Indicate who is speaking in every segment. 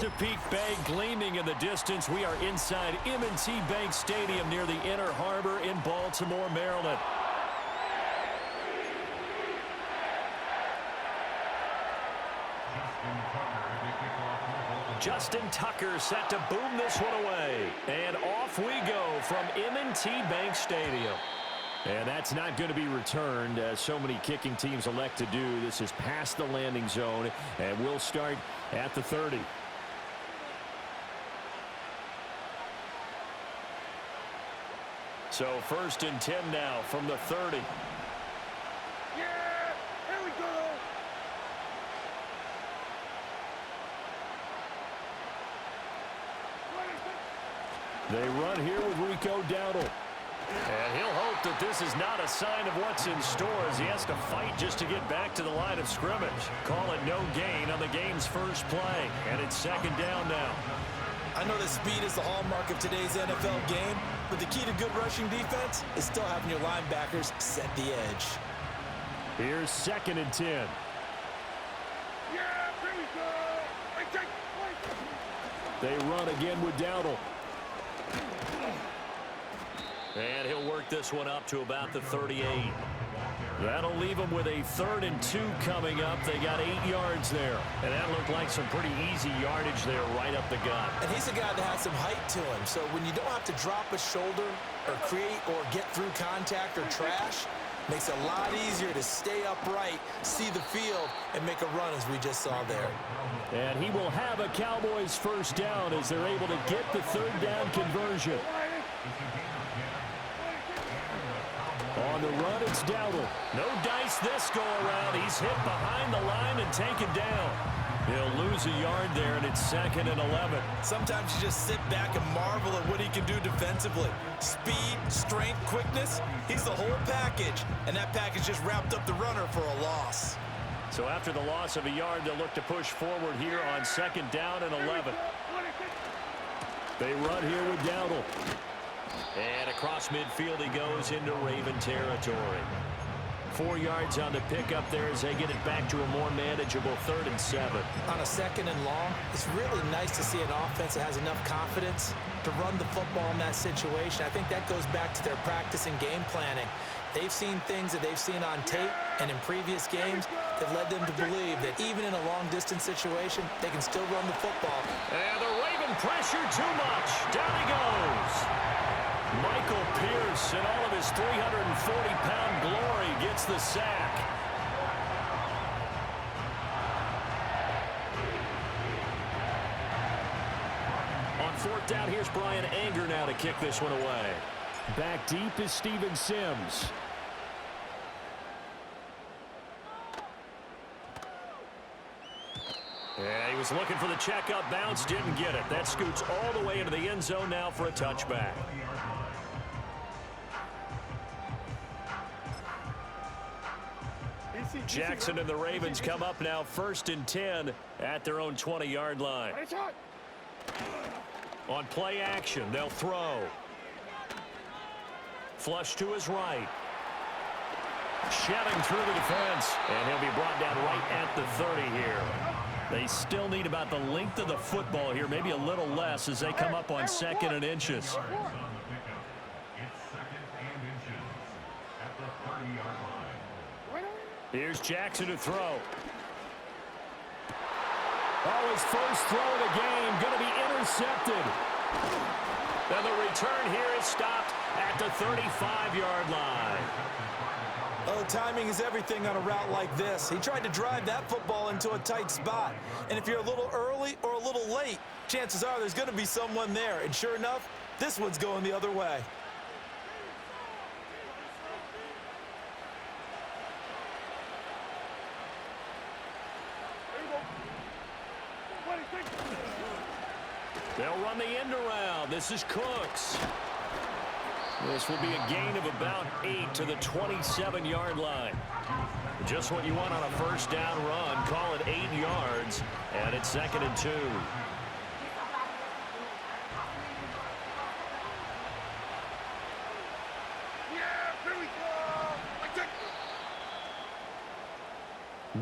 Speaker 1: Chesapeake Bay gleaming in the distance. We are inside M&T Bank Stadium near the Inner Harbor in Baltimore, Maryland. Justin Tucker set to boom this one away. And off we go from M&T Bank Stadium. And that's not going to be returned, as so many kicking teams elect to do. This is past the landing zone, and we'll start at the 30. So 1st and 10 now from the 30.
Speaker 2: Yeah, here we go.
Speaker 1: They run here with Rico Dowdle. And he'll hope that this is not a sign of what's in store, as he has to fight just to get back to the line of scrimmage. Call it no gain on the game's first play, and it's 2nd down now.
Speaker 3: I know that speed is the hallmark of today's NFL game, but the key to good rushing defense is still having your linebackers set the edge.
Speaker 1: Here's 2nd and 10.
Speaker 2: Yeah, here we go. Hey, take point.
Speaker 1: They run again with Dowdle. And he'll work this one up to about the 38. That'll leave them with a 3rd and 2 coming up. They got 8 yards there. And that looked like some pretty easy yardage there right up the gut.
Speaker 3: And he's a guy that has some height to him. So when you don't have to drop a shoulder or create or get through contact or trash, makes it a lot easier to stay upright, see the field, and make a run as we just saw there.
Speaker 1: And he will have a Cowboys 1st down as they're able to get the 3rd down conversion. On the run, it's Dowdle. No dice this go-around. He's hit behind the line and taken down. He'll lose a yard there, and it's 2nd and 11.
Speaker 3: Sometimes you just sit back and marvel at what he can do defensively. Speed, strength, quickness, he's the whole package. And that package just wrapped up the runner for a loss.
Speaker 1: So after the loss of a yard, they'll look to push forward here on 2nd down and 11. They run here with Dowdle. And across midfield he goes into Raven territory. 4 yards on the pickup there as they get it back to a more manageable 3rd and 7.
Speaker 3: On a 2nd and long, it's really nice to see an offense that has enough confidence to run the football in that situation. I think that goes back to their practice and game planning. They've seen things that they've seen on tape and in previous games that led them to believe that even in a long-distance situation, they can still run the football.
Speaker 1: And the Raven pressure too much. Down he goes. Michael Pierce, in all of his 340-pound glory, gets the sack. On 4th down, here's Brian Anger now to kick this one away. Back deep is Steven Sims. Yeah, he was looking for the checkup bounce, didn't get it. That scoots all the way into the end zone now for a touchback. Jackson and the Ravens come up now 1st and 10 at their own 20-yard line. On play action, they'll throw. Flush to his right. Shoving through the defense, and he'll be brought down right at the 30 here. They still need about the length of the football here, maybe a little less as they come up on 2nd and inches. Here's Jackson to throw. Oh, his first throw of the game going to be intercepted. And the return here is stopped at the 35-yard line.
Speaker 3: Oh, timing is everything on a route like this. He tried to drive that football into a tight spot. And if you're a little early or a little late, chances are there's going to be someone there. And sure enough, this one's going the other way.
Speaker 1: They'll run the end around. This is Cooks. This will be a gain of about 8 to the 27-yard line. Just what you want on a 1st down run. Call it 8 yards, and it's 2nd and 2.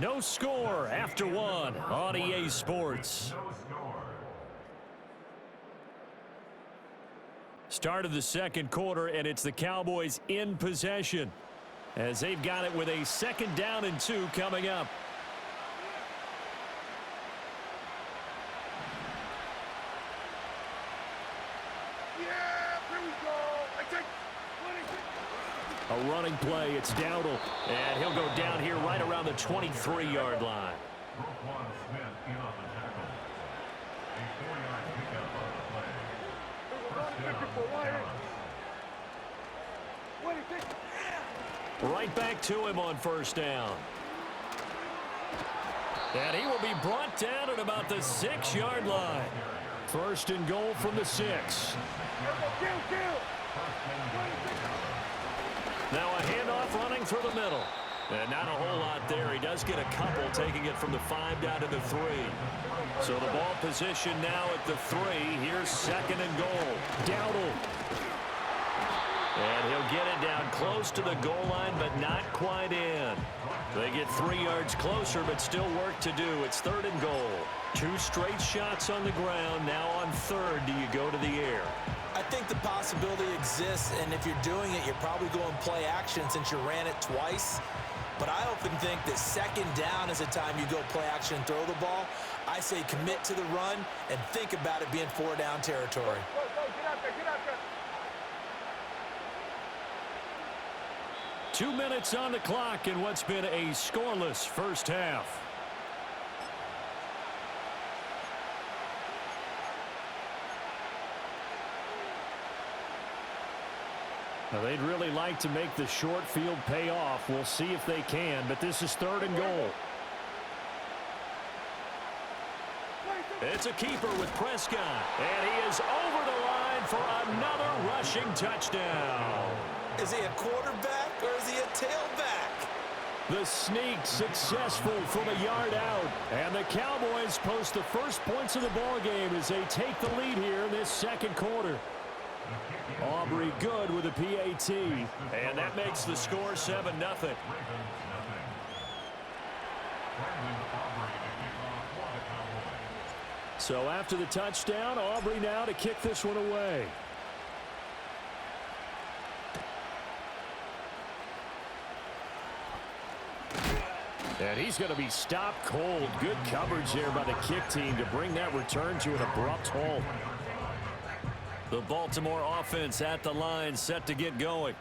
Speaker 1: No score after 1 on EA Sports. Start of the second quarter, and it's the Cowboys in possession as they've got it with a 2nd down and 2 coming up.
Speaker 2: Yeah, here we go.
Speaker 1: A running play, it's Dowdle, and he'll go down here right around the 23-yard line. Right back to him on 1st down. And he will be brought down at about the 6-yard line. 1st and goal from the 6. Now a handoff running through the middle. And not a whole lot there. He does get a couple, taking it from the 5 down to the 3. So the ball position now at the 3. Here's 2nd and goal. Dowdle. And he'll get it down close to the goal line, but not quite in. They get 3 yards closer, but still work to do. It's 3rd and goal. 2 straight shots on the ground. Now on 3rd, do you go to the air?
Speaker 3: I think the possibility exists, and if you're doing it, you're probably going play action since you ran it twice. But I often think that 2nd down is a time you go play action and throw the ball. I say commit to the run and think about it being 4-down territory.
Speaker 2: Get out there, get out there.
Speaker 1: 2 minutes on the clock in what's been a scoreless first half. Now they'd really like to make the short field pay off. We'll see if they can, but this is 3rd and goal. It's a keeper with Prescott, and he is over the line for another rushing touchdown.
Speaker 3: Is he a quarterback or is he a tailback?
Speaker 1: The sneak successful from a yard out, and the Cowboys post the first points of the ball game as they take the lead here in this 2nd quarter. Aubrey good with a PAT, and that makes the score 7-0. So after the touchdown, Aubrey now to kick this one away. And he's going to be stopped cold. Good coverage there by the kick team to bring that return to an abrupt halt. The Baltimore offense at the line, set to get going.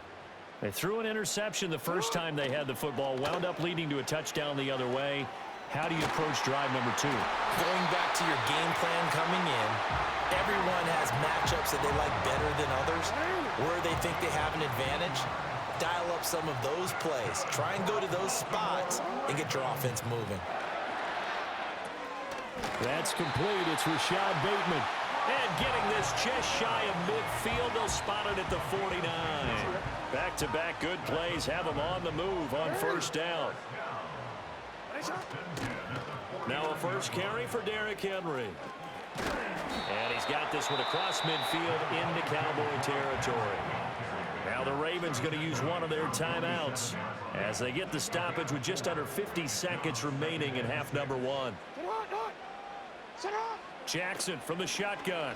Speaker 1: They threw an interception the first time they had the football, wound up leading to a touchdown the other way. How do you approach drive number 2?
Speaker 3: Going back to your game plan coming in, everyone has matchups that they like better than others, where they think they have an advantage. Dial up some of those plays. Try and go to those spots and get your offense moving.
Speaker 1: That's complete. It's Rashad Bateman. And getting this just shy of midfield, they'll spot it at the 49. Back-to-back good plays have them on the move on 1st down. Now a first carry for Derrick Henry. And he's got this one across midfield into Cowboy territory. Now the Ravens going to use one of their timeouts as they get the stoppage with just under 50 seconds remaining in half number 1. Jackson from the shotgun.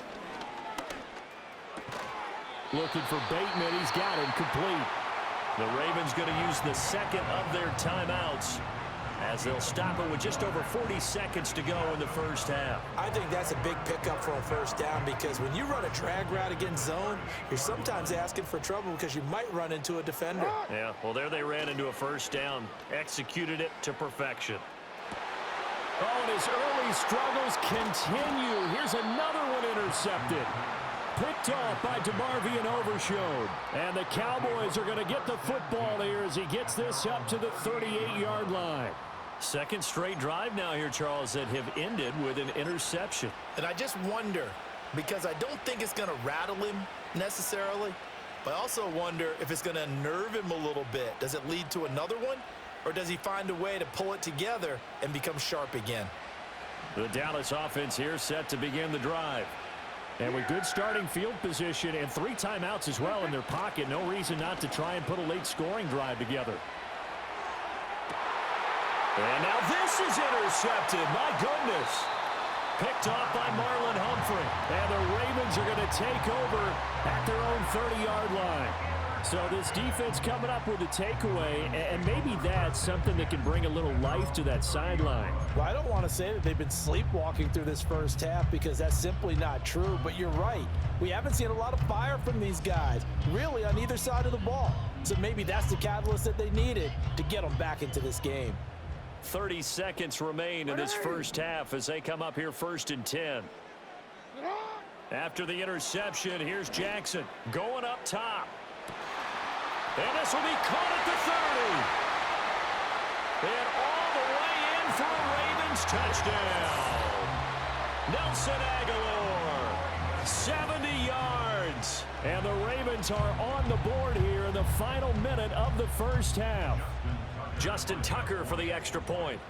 Speaker 1: Looking for Bateman. He's got him complete. The Ravens going to use the 2nd of their timeouts as they'll stop it with just over 40 seconds to go in the first half.
Speaker 3: I think that's a big pickup for a 1st down because when you run a drag route against zone, you're sometimes asking for trouble because you might run into a defender.
Speaker 1: Yeah, well, there they ran into a 1st down. Executed it to perfection. Oh, and his early struggles continue. Here's another one intercepted. Picked off by DeMarvion Overshown. And the Cowboys are going to get the football here as he gets this up to the 38-yard line. 2nd straight drive now here, Charles, that have ended with an interception.
Speaker 3: And I just wonder, because I don't think it's going to rattle him necessarily, but I also wonder if it's going to unnerve him a little bit. Does it lead to another one? Or does he find a way to pull it together and become sharp again?
Speaker 1: The Dallas offense here set to begin the drive. And with good starting field position and 3 timeouts as well in their pocket, no reason not to try and put a late scoring drive together. And now this is intercepted. My goodness. Picked off by Marlon Humphrey. And the Ravens are going to take over at their own 30-yard line. So this defense coming up with a takeaway, and maybe that's something that can bring a little life to that sideline.
Speaker 3: Well, I don't want to say that they've been sleepwalking through this first half because that's simply not true, but you're right. We haven't seen a lot of fire from these guys, really on either side of the ball. So maybe that's the catalyst that they needed to get them back into this game.
Speaker 1: 30 seconds remain in this first half as they come up here 1st and 10. After the interception, here's Jackson going up top. And this will be caught at the 30. And all the way in for a Ravens touchdown. Nelson Aguilar, 70 yards. And the Ravens are on the board here in the final minute of the first half. Justin Tucker for the extra point.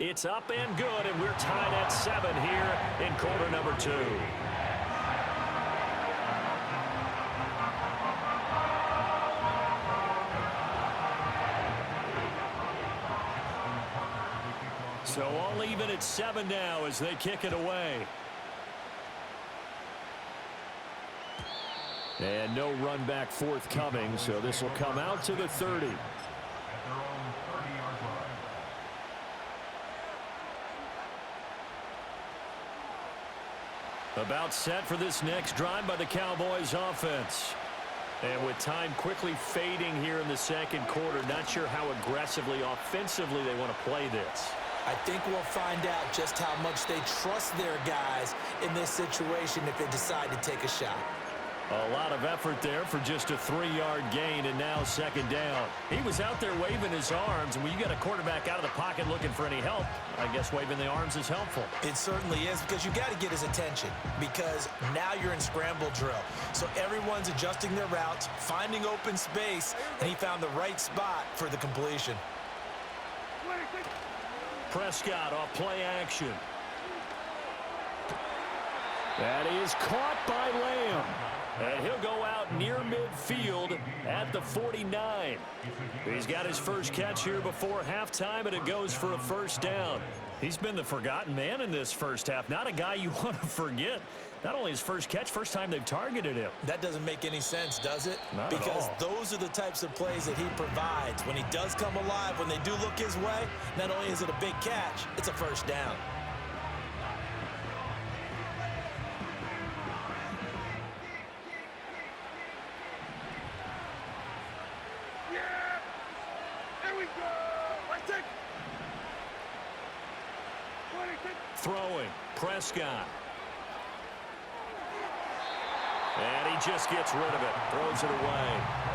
Speaker 1: It's up and good, and we're tied at 7 here in quarter number 2. So all even at 7 now as they kick it away. And no run back forthcoming, so this will come out to the 30. About set for this next drive by the Cowboys offense. And with time quickly fading here in the second quarter, not sure how aggressively, offensively they want to play this.
Speaker 3: I think we'll find out just how much they trust their guys in this situation if they decide to take a shot.
Speaker 1: A lot of effort there for just a 3-yard gain, and now 2nd down. He was out there waving his arms, and when you got a quarterback out of the pocket looking for any help, I guess waving the arms is helpful.
Speaker 3: It certainly is, because you got to get his attention, because now you're in scramble drill. So everyone's adjusting their routes, finding open space, and he found the right spot for the completion.
Speaker 1: Prescott off play action. That is caught by Lamb. And he'll go out near midfield at the 49. He's got his first catch here before halftime, and it goes for a 1st down. He's been the forgotten man in this first half. Not a guy you want to forget. Not only his first catch, first time they've targeted him.
Speaker 3: That doesn't make any sense, does it?
Speaker 1: Not
Speaker 3: because
Speaker 1: at all.
Speaker 3: Those are the types of plays that he provides. When he does come alive, when they do look his way, not only is it a big catch, it's a 1st down.
Speaker 1: Throwing, Prescott. And he just gets rid of it, throws it away.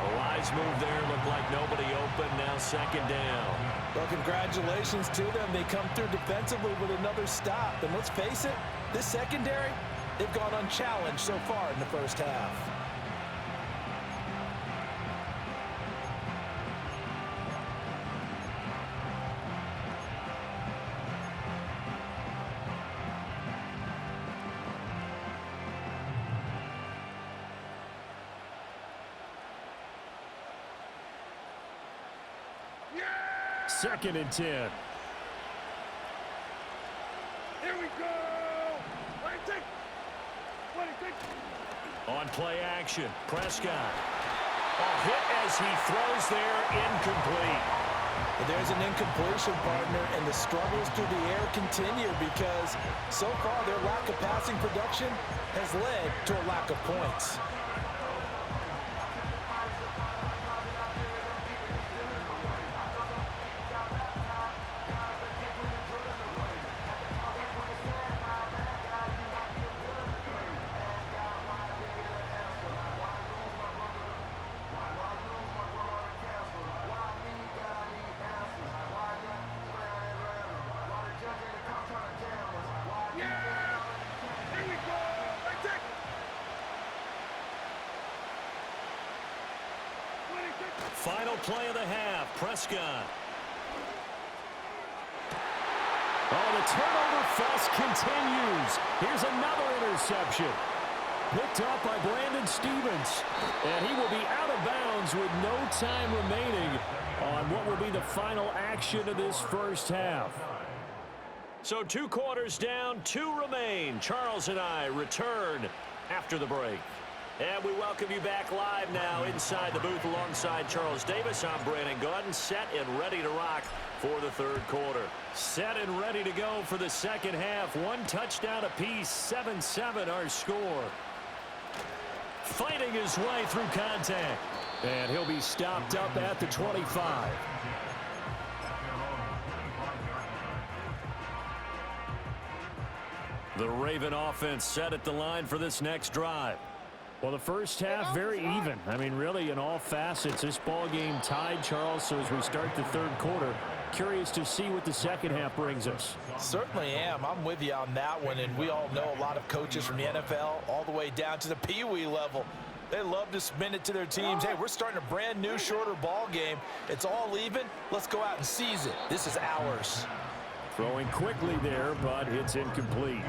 Speaker 1: A wise move there, looked like nobody open, now 2nd down.
Speaker 3: Well, congratulations to them. They come through defensively with another stop. And let's face it, this secondary, they've gone unchallenged so far in the first half.
Speaker 1: Second and 10.
Speaker 2: Here we go.
Speaker 1: On play action, Prescott. A hit as he throws there, incomplete.
Speaker 3: But there's an incompletion, partner, and the struggles through the air continue because so far their lack of passing production has led to a lack of points.
Speaker 1: Final play of the half, Prescott. Oh, the turnover fest continues. Here's another interception. Picked up by Brandon Stephens. And he will be out of bounds with no time remaining on what will be the final action of this first half. So 2 quarters down, 2 remain. Charles and I return after the break. And we welcome you back live now inside the booth alongside Charles Davis. I'm Brandon Gaudin, set and ready to rock for the 3rd quarter. Set and ready to go for the second half. 1 touchdown apiece, 7-7 our score. Fighting his way through contact. And he'll be stopped up at the 25. The Raven offense set at the line for this next drive.
Speaker 4: Well, the first half, very even. I mean, really, in all facets, this ball game tied, Charles. So as we start the 3rd quarter, curious to see what the second half brings us.
Speaker 3: Certainly am. I'm with you on that one. And we all know a lot of coaches from the NFL all the way down to the Pee Wee level. They love to spin it to their teams. Hey, we're starting a brand new, shorter ball game. It's all even. Let's go out and seize it. This is ours.
Speaker 4: Throwing quickly there, but it's incomplete.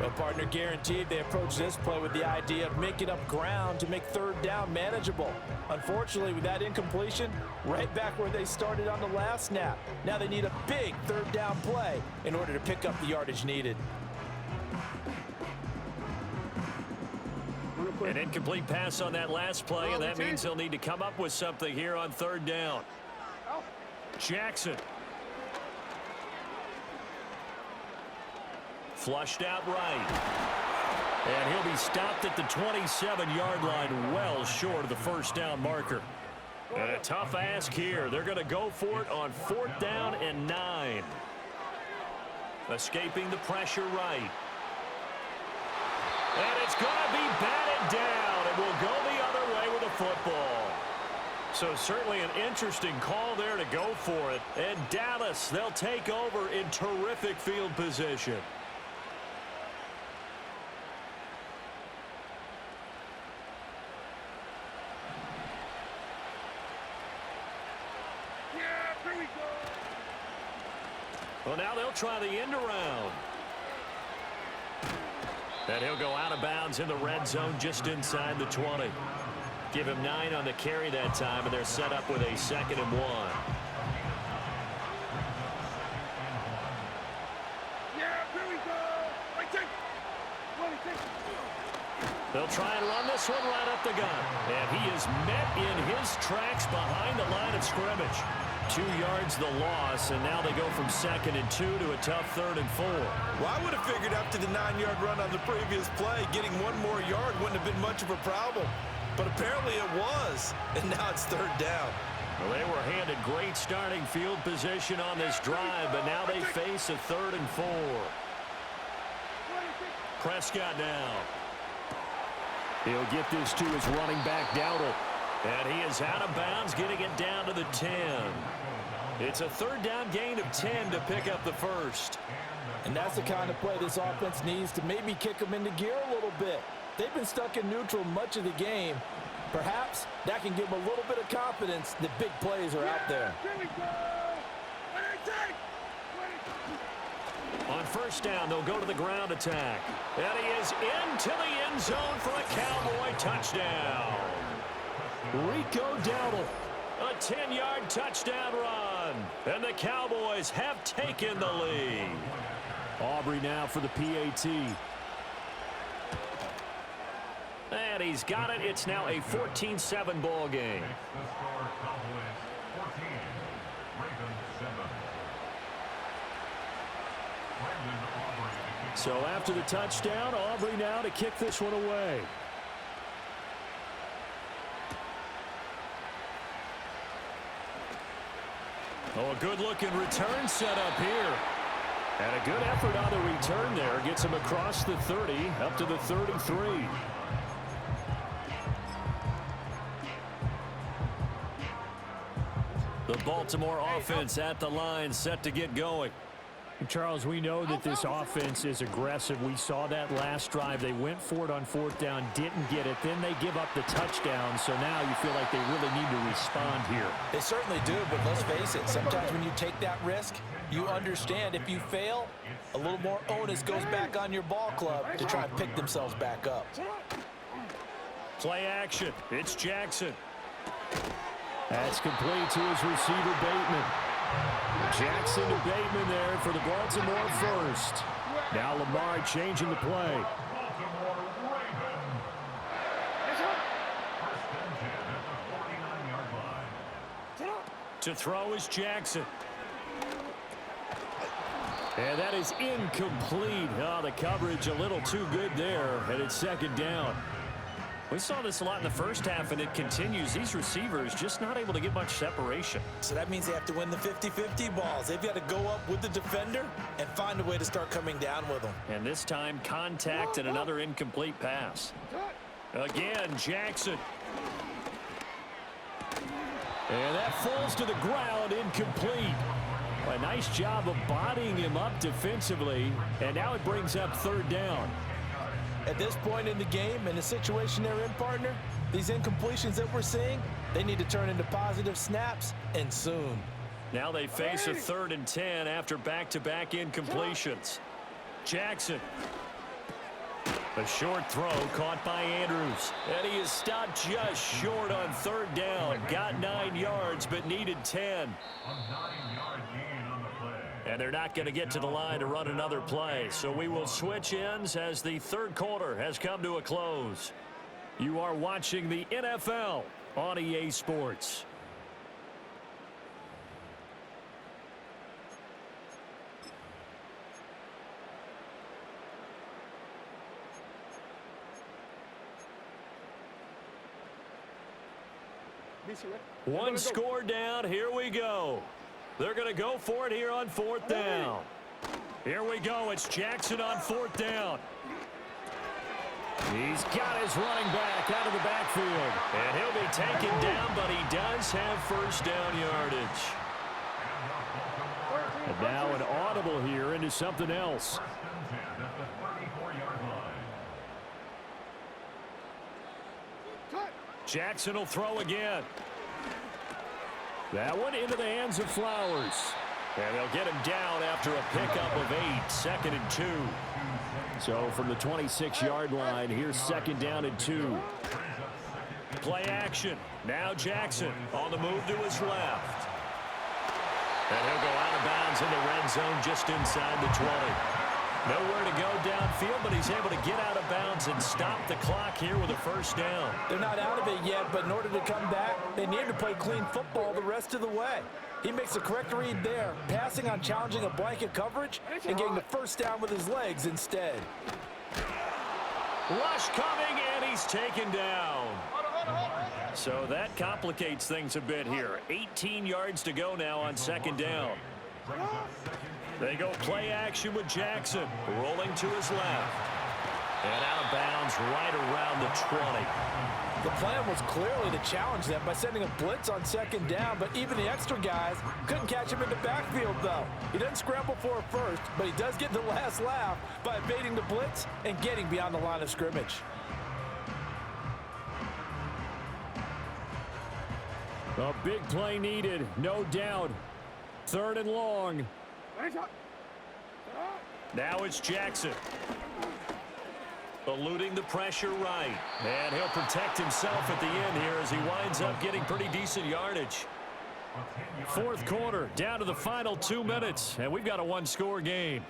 Speaker 3: Well, partner, guaranteed they approach this play with the idea of making up ground to make 3rd down manageable. Unfortunately, with that incompletion, right back where they started on the last snap. Now they need a big 3rd down play in order to pick up the yardage needed.
Speaker 1: An incomplete pass on that last play, and that means they'll need to come up with something here on 3rd down. Jackson. Flushed out right. And he'll be stopped at the 27-yard line, well short of the 1st down marker. And a tough ask here. They're going to go for it on 4th down and 9. Escaping the pressure right. And it's going to be batted down, and will go the other way with the football. So certainly an interesting call there to go for it. And Dallas, they'll take over in terrific field position. Well, now they'll try the end around. And he'll go out of bounds in the red zone just inside the 20. Give him 9 on the carry that time, and they're set up with a 2nd and 1. They'll try and run this one right up the gut. And he is met in his tracks behind the line of scrimmage. 2 yards the loss, and now they go from 2nd and 2 to a tough 3rd and 4.
Speaker 3: Well, I would have figured after the 9-yard run on the previous play, getting 1 more yard wouldn't have been much of a problem. But apparently it was, and now it's 3rd down.
Speaker 1: Well, they were handed great starting field position on this drive, but now they face a 3rd and 4. Prescott now. He'll get this to his running back, Dowdle. And he is out of bounds, getting it down to the 10. It's a 3rd down gain of 10 to pick up the 1st.
Speaker 3: And that's the kind of play this offense needs to maybe kick them into gear a little bit. They've been stuck in neutral much of the game. Perhaps that can give them a little bit of confidence that big plays are out there.
Speaker 1: On 1st down, they'll go to the ground attack. And he is into the end zone for a Cowboy touchdown. Rico Dowdle, a 10-yard touchdown run. And the Cowboys have taken the lead.
Speaker 4: Aubrey now for the PAT.
Speaker 1: And he's got it. It's now a 14-7 ball game.
Speaker 4: So after the touchdown, Aubrey now to kick this one away.
Speaker 1: Oh, a good-looking return set up here.
Speaker 4: And a good effort on the return there. Gets him across the 30, up to the 33.
Speaker 1: The Baltimore offense at the line, set to get going.
Speaker 4: Charles, we know that this offense is aggressive. We saw that last drive. They went for it on 4th down, didn't get it. Then they give up the touchdown. So now you feel like they really need to respond here.
Speaker 3: They certainly do, but let's face it. Sometimes when you take that risk, you understand if you fail, a little more onus goes back on your ball club to try and pick themselves back up.
Speaker 1: Play action. It's Jackson.
Speaker 4: That's complete to his receiver, Bateman. Jackson to Bateman there for the Baltimore first. Now Lamar changing the play.
Speaker 1: To throw is Jackson. And that is incomplete. Oh, the coverage a little too good there, and it's second down. We saw this a lot in the first half, and it continues. These receivers just not able to get much separation.
Speaker 3: So that means they have to win the 50-50 balls. They've got to go up with the defender and find a way to start coming down with them.
Speaker 1: And this time, contact and another incomplete pass. Again, Jackson. And that falls to the ground, incomplete. A nice job of bodying him up defensively, and now it brings up third down.
Speaker 3: At this point in the game, in the situation they're in, partner, these incompletions that we're seeing, they need to turn into positive snaps, and soon.
Speaker 1: Now they face a 3rd and 10 after back-to-back incompletions. Jackson. A short throw caught by Andrews. And he is stopped just short on third down. Got 9 yards, but needed 10. And they're not going to get to the line to run another play. So we will switch ends as the third quarter has come to a close. You are watching the NFL on EA Sports. One score down. Here we go. They're going to go for it here on 4th down. Here we go. It's Jackson on 4th down. He's got his running back out of the backfield. And he'll be taken down, but he does have first down yardage.
Speaker 4: And now an audible here into something else.
Speaker 1: Jackson will throw again.
Speaker 4: That one into the hands of Flowers.
Speaker 1: And they'll get him down after a pickup of 8, 2nd and 2.
Speaker 4: So from the 26-yard line, here's 2nd down and 2.
Speaker 1: Play action. Now Jackson on the move to his left. And he'll go out of bounds in the red zone just inside the 20. Nowhere to go downfield, but he's able to get out of bounds and stop the clock here with a first down.
Speaker 3: They're not out of it yet, but in order to come back, they need to play clean football the rest of the way. He makes a correct read there, passing on challenging a blanket coverage and getting the first down with his legs instead.
Speaker 1: Rush coming, and he's taken down. So that complicates things a bit here. 18 yards to go now on 2nd down. They go play action with Jackson, rolling to his left. And out of bounds right around the 20.
Speaker 3: The plan was clearly to challenge them by sending a blitz on 2nd down, but even the extra guys couldn't catch him in the backfield, though. He doesn't scramble for a first, but he does get the last laugh by evading the blitz and getting beyond the line of scrimmage.
Speaker 4: A big play needed, no doubt. 3rd and long.
Speaker 1: Now it's Jackson. Eluding the pressure right. And he'll protect himself at the end here as he winds up getting pretty decent yardage. 4th quarter, down to the final 2 minutes, and we've got a 1-score game.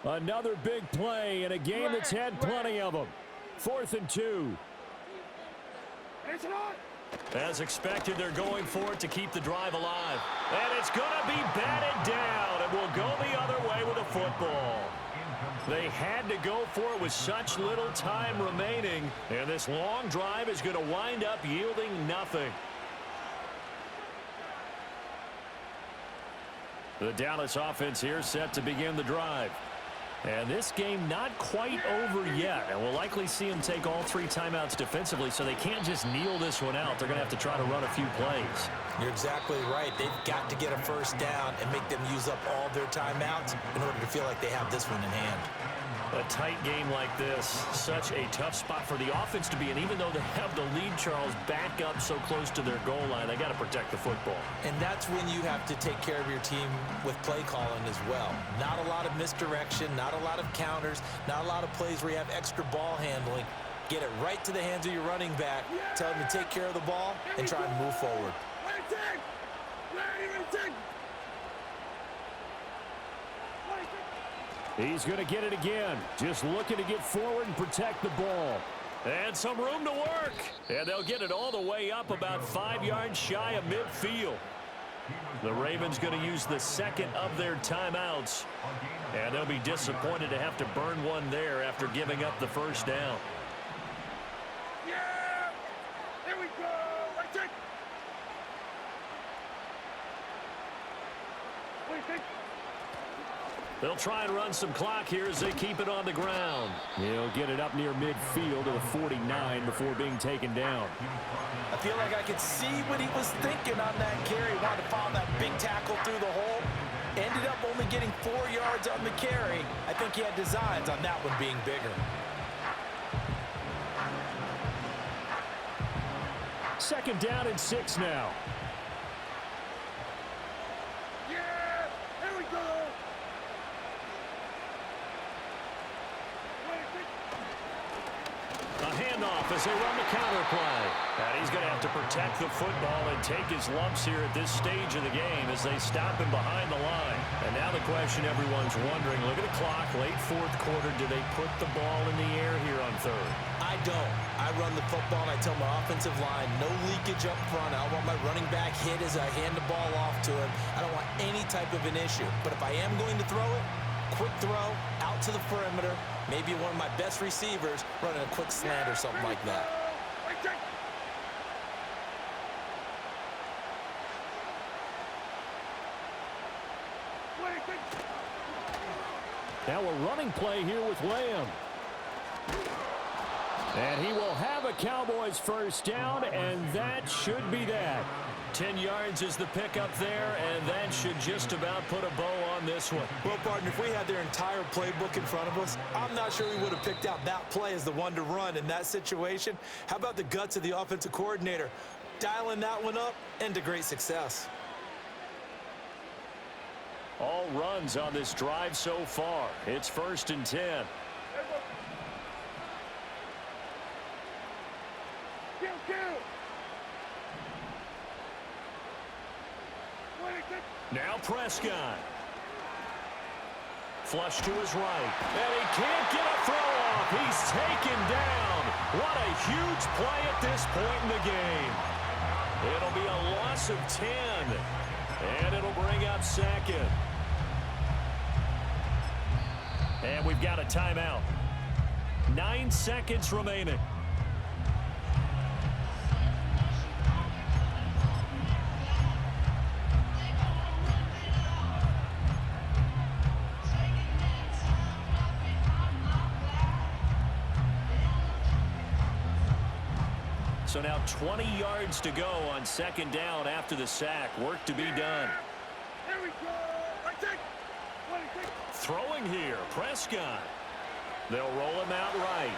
Speaker 4: Another big play in a game that's had plenty of them. 4th and 2.
Speaker 1: As expected, they're going for it to keep the drive alive. And it's going to be batted down, and we'll go the other way with the football. They had to go for it with such little time remaining, and this long drive is going to wind up yielding nothing. The Dallas offense here set to begin the drive. And this game not quite over yet. And we'll likely see them take all 3 timeouts defensively, so they can't just kneel this one out. They're going to have to try to run a few plays.
Speaker 3: You're exactly right. They've got to get a first down and make them use up all their timeouts in order to feel like they have this one in hand.
Speaker 1: A tight game like this, such a tough spot for the offense to be in. Even though they have the lead, Charles, back up so close to their goal line, they got to protect the football.
Speaker 3: And that's when you have to take care of your team with play calling as well. Not a lot of misdirection, not a lot of counters, not a lot of plays where you have extra ball handling. Get it right to the hands of your running back. Tell him to take care of the ball and try and move forward.
Speaker 4: He's going to get it again. Just looking to get forward and protect the ball.
Speaker 1: And some room to work. And they'll get it all the way up about 5 yards shy of midfield. The Ravens going to use the second of their timeouts. And they'll be disappointed to have to burn one there after giving up the first down.
Speaker 2: Yeah! Here we go! Right there! What do you think?
Speaker 1: They'll try and run some clock here as they keep it on the ground.
Speaker 4: He'll get it up near midfield to the 49 before being taken down.
Speaker 3: I feel like I could see what he was thinking on that carry. Wanted to follow that big tackle through the hole. Ended up only getting 4 yards on the carry. I think he had designs on that one being bigger.
Speaker 4: Second down and 6 now.
Speaker 2: Yeah! Here we go! What do you think?
Speaker 1: A handoff as they run the counter play. And he's going to have to protect the football and take his lumps here at this stage of the game as they stop him behind the line. And now the question everyone's wondering, look at the clock, late fourth quarter, do they put the ball in the air here on third?
Speaker 3: I don't. I run the football and I tell my offensive line, no leakage up front. I don't want my running back hit as I hand the ball off to him. I don't want any type of an issue. But if I am going to throw it, quick throw, out to the perimeter, maybe one of my best receivers running a quick slant or something like that.
Speaker 2: Right there! What do you think?
Speaker 4: Now a running play here with Lamb. And he will have a Cowboys first down, and that should be that.
Speaker 1: 10 yards is the pickup there, and that should just about put a bow on this one.
Speaker 3: Well, partner, if we had their entire playbook in front of us, I'm not sure we would have picked out that play as the one to run in that situation. How about the guts of the offensive coordinator? Dialing that one up into great success.
Speaker 1: All runs on this drive so far. It's 1st and 10.
Speaker 2: Kill! What do you think?
Speaker 1: Now Prescott. Flush to his right. And he can't get a throw off. He's taken down. What a huge play at this point in the game. It'll be a loss of 10. And it'll bring up 2nd. And we've got a timeout. 9 seconds remaining. So now 20 yards to go on 2nd down after the sack. Work to be done.
Speaker 2: Here we go! Right there! What do you think?
Speaker 1: Throwing here, Prescott. They'll roll him out right.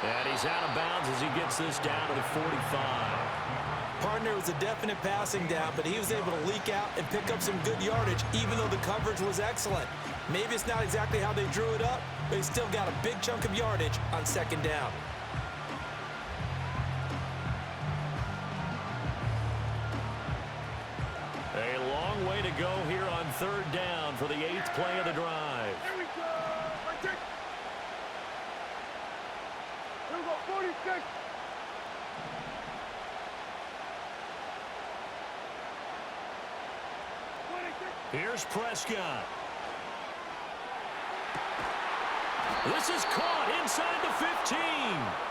Speaker 1: And he's out of bounds as he gets this down to the 45.
Speaker 3: Partner, it was a definite passing down, but he was able to leak out and pick up some good yardage, even though the coverage was excellent. Maybe it's not exactly how they drew it up, but he still got a big chunk of yardage on 2nd down.
Speaker 1: A long way to go here on 3rd down for the 8th play of the drive.
Speaker 2: Here we go! Right there! Here we go, 46! What do you think?
Speaker 1: Here's Prescott. This is caught inside the 15.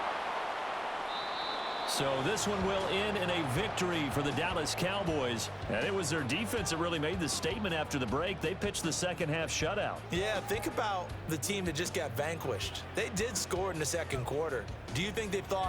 Speaker 1: So this one will end in a victory for the Dallas Cowboys. And it was their defense that really made the statement after the break. They pitched the second half shutout.
Speaker 3: Yeah, think about the team that just got vanquished. They did score in the 2nd quarter. Do you think they thought